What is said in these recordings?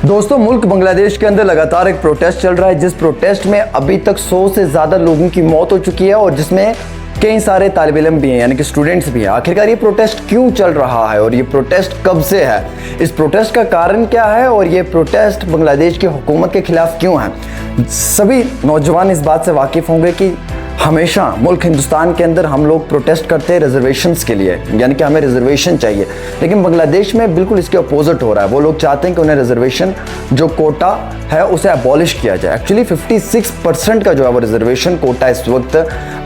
दोस्तों, मुल्क बांग्लादेश के अंदर लगातार एक प्रोटेस्ट चल रहा है, जिस प्रोटेस्ट में अभी तक 100 से ज़्यादा लोगों की मौत हो चुकी है और जिसमें कई सारे तालिब इल्म भी हैं, यानी कि स्टूडेंट्स भी हैं। आखिरकार ये प्रोटेस्ट क्यों चल रहा है और ये प्रोटेस्ट कब से है, इस प्रोटेस्ट का कारण क्या है और ये प्रोटेस्ट बांग्लादेश की हुकूमत के खिलाफ क्यों है। सभी नौजवान इस बात से वाकिफ़ होंगे कि हमेशा मुल्क हिंदुस्तान के अंदर हम लोग प्रोटेस्ट करते हैं रिजर्वेशंस के लिए, यानी कि हमें रिजर्वेशन चाहिए। लेकिन बांग्लादेश में बिल्कुल इसके अपोजिट हो रहा है। वो लोग चाहते हैं कि उन्हें रिजर्वेशन जो कोटा है उसे अबॉलिश किया जाए। एक्चुअली 56% का जो है वो रिजर्वेशन कोटा इस वक्त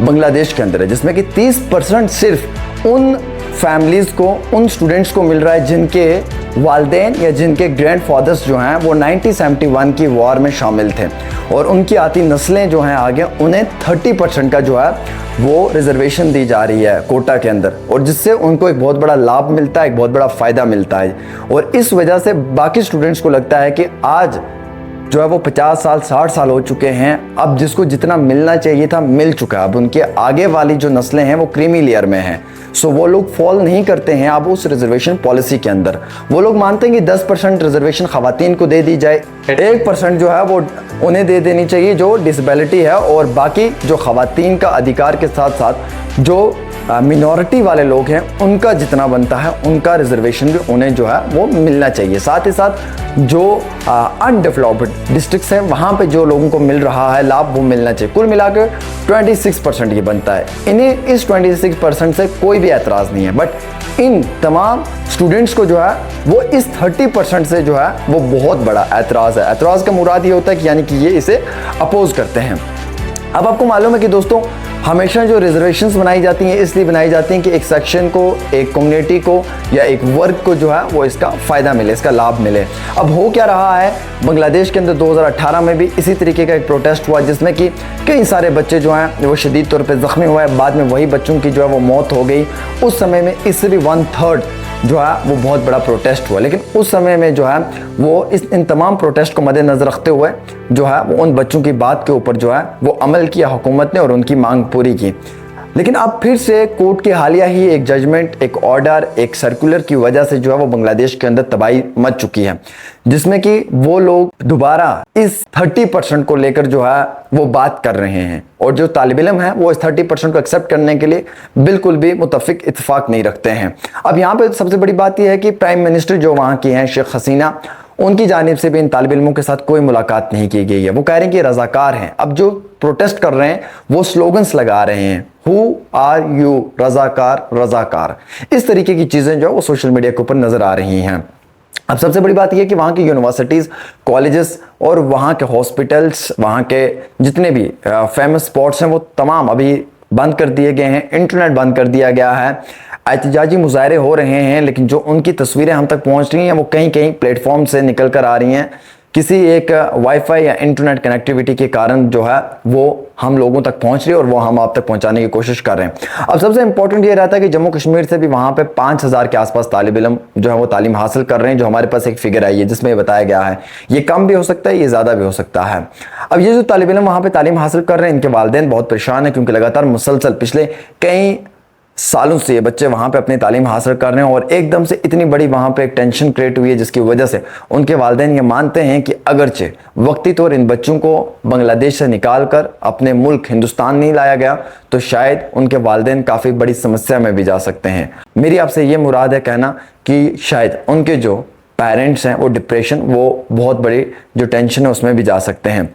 बांग्लादेश के अंदर है, जिसमें कि 30% सिर्फ उन फैमिलीज़ को, उन स्टूडेंट्स को मिल रहा है जिनके वालदेन या जिनके ग्रैंडफादर्स जो हैं वो 1971 की वॉर में शामिल थे और उनकी आती नस्लें जो हैं आगे, उन्हें 30% का जो है वो रिजर्वेशन दी जा रही है कोटा के अंदर, और जिससे उनको एक बहुत बड़ा लाभ मिलता है, एक बहुत बड़ा फ़ायदा मिलता है। और इस वजह से बाकी स्टूडेंट्स को लगता है कि आज जो है वो 50 साल 60 साल हो चुके हैं, अब जिसको जितना मिलना चाहिए था मिल चुका है। अब उनके आगे वाली जो नस्लें हैं वो क्रीमी लेयर में हैं, सो वो लोग फॉल नहीं करते हैं अब उस रिजर्वेशन पॉलिसी के अंदर। वो लोग मानते हैं कि 10% रिजर्वेशन खवातीन को दे दी जाए, 1% जो है वो उन्हें दे देनी चाहिए जो डिसेबिलिटी है, और बाकी जो खवातीन का अधिकार के साथ साथ जो मिनॉरिटी वाले लोग हैं उनका जितना बनता है उनका रिजर्वेशन भी उन्हें जो है वो मिलना चाहिए। साथ ही साथ जो अनडेवलप्ड डिस्ट्रिक्ट्स हैं वहाँ पे जो लोगों को मिल रहा है लाभ वो मिलना चाहिए। कुल मिलाकर 26% ये बनता है। इन्हें इस 26% से कोई भी एतराज़ नहीं है, बट इन तमाम स्टूडेंट्स को जो है वो इस 30% से जो है वो बहुत बड़ा एतराज़ है। एतराज़ का मुराद ये होता है कि यानी कि ये इसे अपोज करते हैं। अब आपको मालूम है कि दोस्तों, हमेशा जो रिजर्वेशंस बनाई जाती हैं इसलिए बनाई जाती हैं कि एक सेक्शन को, एक कम्युनिटी को या एक वर्ग को जो है वो इसका फ़ायदा मिले, इसका लाभ मिले। अब हो क्या रहा है, बांग्लादेश के अंदर 2018 में भी इसी तरीके का एक प्रोटेस्ट हुआ जिसमें कि कई सारे बच्चे जो हैं वो शदीद तौर पे ज़ख्मी हुए। बाद में वही बच्चों की जो है वो मौत हो गई। उस समय में इससे भी 1/3 जो है वो बहुत बड़ा प्रोटेस्ट हुआ। लेकिन उस समय में जो है वो इन तमाम प्रोटेस्ट को मद्देनज़र रखते हुए जो है वो उन बच्चों की बात के ऊपर जो है वो अमल किया हुकूमत ने और उनकी मांग पूरी की। लेकिन अब फिर से कोर्ट की हालिया ही एक जजमेंट, एक ऑर्डर, एक सर्कुलर की वजह से जो है वो बांग्लादेश के अंदर तबाही मच चुकी है, जिसमें कि वो लोग दोबारा इस 30% को लेकर जो है वो बात कर रहे हैं, और जो तालिब इल्म हैं वो इस 30% को एक्सेप्ट करने के लिए बिल्कुल भी मुतफिक इत्तेफाक नहीं रखते हैं। अब यहाँ पे सबसे बड़ी बात यह है कि प्राइम मिनिस्टर जो वहाँ की हैं शेख हसीना, उनकी जानिब से भी इन तालिब इल्मों के साथ कोई मुलाकात नहीं की गई है। वो कह रहे हैं कि रज़ाकार हैं। अब जो प्रोटेस्ट कर रहे हैं वो स्लोगन्स लगा रहे हैं, हु आर यू, रज़ाकार रज़ाकार, इस तरीके की चीज़ें जो है वो सोशल मीडिया के ऊपर नज़र आ रही हैं। अब सबसे बड़ी बात यह है कि वहाँ की यूनिवर्सिटीज़, कॉलेजेस और वहाँ के हॉस्पिटल्स, वहाँ के जितने भी फेमस स्पॉट्स हैं वो तमाम अभी बंद कर दिए गए हैं। इंटरनेट बंद कर दिया गया है। एहतजाजी मुजाहरे हो रहे हैं, लेकिन जो उनकी तस्वीरें हम तक पहुंच रही हैं वो कहीं कहीं प्लेटफॉर्म से निकल कर आ रही हैं, किसी एक वाईफाई या इंटरनेट कनेक्टिविटी के कारण जो है वो हम लोगों तक पहुंच रही है और वो हम आप तक पहुंचाने की कोशिश कर रहे हैं। अब सबसे इंपॉर्टेंट ये रहता है कि जम्मू कश्मीर से भी वहाँ पे 5000 के आसपास तालिब इल्म जो है वो तालीम हासिल कर रहे हैं, जो हमारे पास एक फिगर आई है जिसमें ये बताया गया है। ये कम भी हो सकता है, ये ज़्यादा भी हो सकता है। अब ये जो तालिब इल्म वहाँ पर तालीम हासिल कर रहे हैं, इनके वालिदैन बहुत परेशान हैं, क्योंकि लगातार मुसलसल पिछले कई सालों से ये बच्चे वहाँ पे अपनी तालीम हासिल कर रहे हैं और एकदम से इतनी बड़ी वहाँ पे एक टेंशन क्रिएट हुई है, जिसकी वजह से उनके वालिदैन ये मानते हैं कि अगरचे वक्ती तौर इन बच्चों को बांग्लादेश से निकाल कर अपने मुल्क हिंदुस्तान नहीं लाया गया तो शायद उनके वालिदैन काफ़ी बड़ी समस्या में भी जा सकते हैं। मेरी आपसे ये मुराद है कहना कि शायद उनके जो पेरेंट्स हैं वो डिप्रेशन, वो बहुत बड़ी जो टेंशन है उसमें भी जा सकते हैं।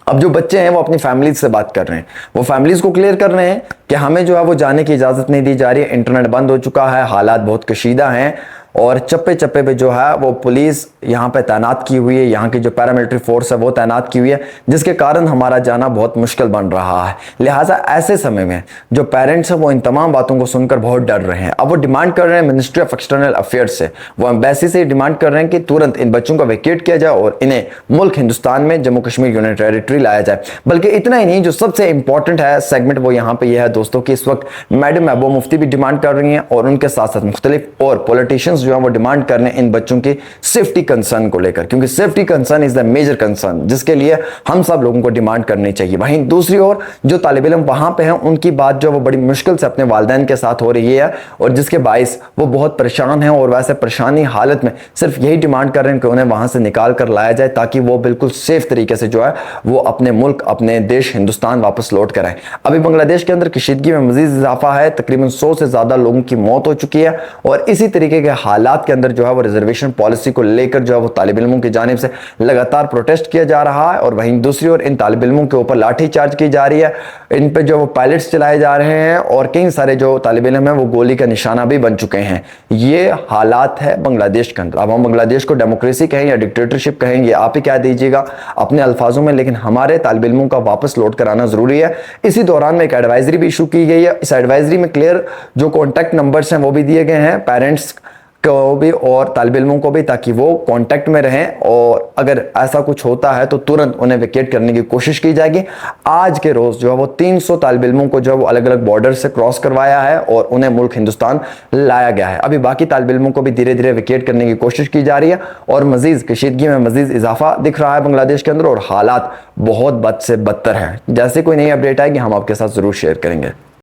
अब जो बच्चे हैं वो अपनी फैमिलीज से बात कर रहे हैं, वो फैमिलीज को क्लियर कर रहे हैं कि हमें जो है वो जाने की इजाज़त नहीं दी जा रही है, इंटरनेट बंद हो चुका है, हालात बहुत कशीदा हैं और चप्पे चप्पे पे जो है वो पुलिस यहाँ पे तैनात की हुई है, यहाँ की जो पैरामिलिट्री फोर्स है वो तैनात की हुई है, जिसके कारण हमारा जाना बहुत मुश्किल बन रहा है। लिहाजा ऐसे समय में जो पेरेंट्स हैं वो इन तमाम बातों को सुनकर बहुत डर रहे हैं। अब वो डिमांड कर रहे हैं मिनिस्ट्री ऑफ एक्सटर्नल अफेयर्स से, वो एम्बेसी से डिमांड कर रहे हैं कि तुरंत इन बच्चों को वैकेट किया जाए और इन्हें मुल्क हिंदुस्तान में जम्मू कश्मीर यूनियन टेरिटरी लाया जाए। बल्कि इतना ही नहीं, जो सबसे इंपॉर्टेंट है सेगमेंट वो यहाँ पे यह है दोस्तों कि इस वक्त मैडम महबूबा मुफ्ती भी डिमांड कर रही हैं और उनके साथ साथ मुख्तलिफ और पॉलिटिशियंस जो है वो डिमांड कर रहे हैं इन बच्चों की सेफ्टी कंसर्न को लेकर, क्योंकि safety concern is the major concern जिसके लिए हम सब लोगों को डिमांड करनी चाहिए। वहीं दूसरी ओर जो तालिब इल्म वहां पे हैं उनकी बात जो वो बड़ी मुश्किल से अपने वालिदैन के साथ हो रही है, और जिसके बाइस वो बहुत परेशान हैं और वैसे परेशानी हालत में सिर्फ यही डिमांड कर रहे हैं कि उन्हें वहां से निकाल कर लाया जाए ताकि वो बिल्कुल सेफ तरीके से जो है वो अपने मुल्क, अपने देश हिंदुस्तान वापस लौट कर आए। अभी बांग्लादेश के अंदर कशीदगी में मजीद इजाफा है, तकरीबन 100 से ज्यादा लोगों की मौत हो चुकी है, और इसी तरीके के हालात के अंदर जो है वो रिजर्वेशन पॉलिसी को लेकर जो है वो तालिब इल्मों की जानिब से लगातार प्रोटेस्ट किया जा रहा है। और वहीं दूसरी ओर इन तालिब इल्मों के ऊपर लाठी चार्ज की जा रही है, इन पे जो वो पायलट्स चलाए जा रहे हैं, और कई सारे जो तालिब इल्म है वो गोली का निशाना भी बन चुके हैं। ये हालात है बांग्लादेश के अंदर। अब हम बांग्लादेश को डेमोक्रेसी कहें या डिक्टेटरशिप कहें, ये आप ही क्या दीजिएगा अपने अल्फाजों में, लेकिन हमारे तालिब इल्मों का वापस लौट कर आना जरूरी है। इसी दौरान में एक एडवाइजरी भी इशू की गई है। इस एडवाइजरी में क्लियर जो कॉन्टैक्ट नंबर्स हैं वो भी दिए गए हैं पेरेंट्स को भी और तालिब इल्मों को भी, ताकि वो कांटेक्ट में रहें, और अगर ऐसा कुछ होता है तो तुरंत उन्हें वेकेट करने की कोशिश की जाएगी। आज के रोज जो है वो 300 तालिब इल्मों को जो है वो अलग अलग बॉर्डर से क्रॉस करवाया है और उन्हें मुल्क हिंदुस्तान लाया गया है। अभी बाकी तालिब इल्मों को भी धीरे धीरे वेकेट करने की कोशिश की जा रही है, और मजीद कशीदगी में मजीद इजाफा दिख रहा है बांग्लादेश के अंदर, और हालात बहुत बद से बदतर हैं। जैसे कोई नई अपडेट आएगी हम आपके साथ जरूर शेयर करेंगे।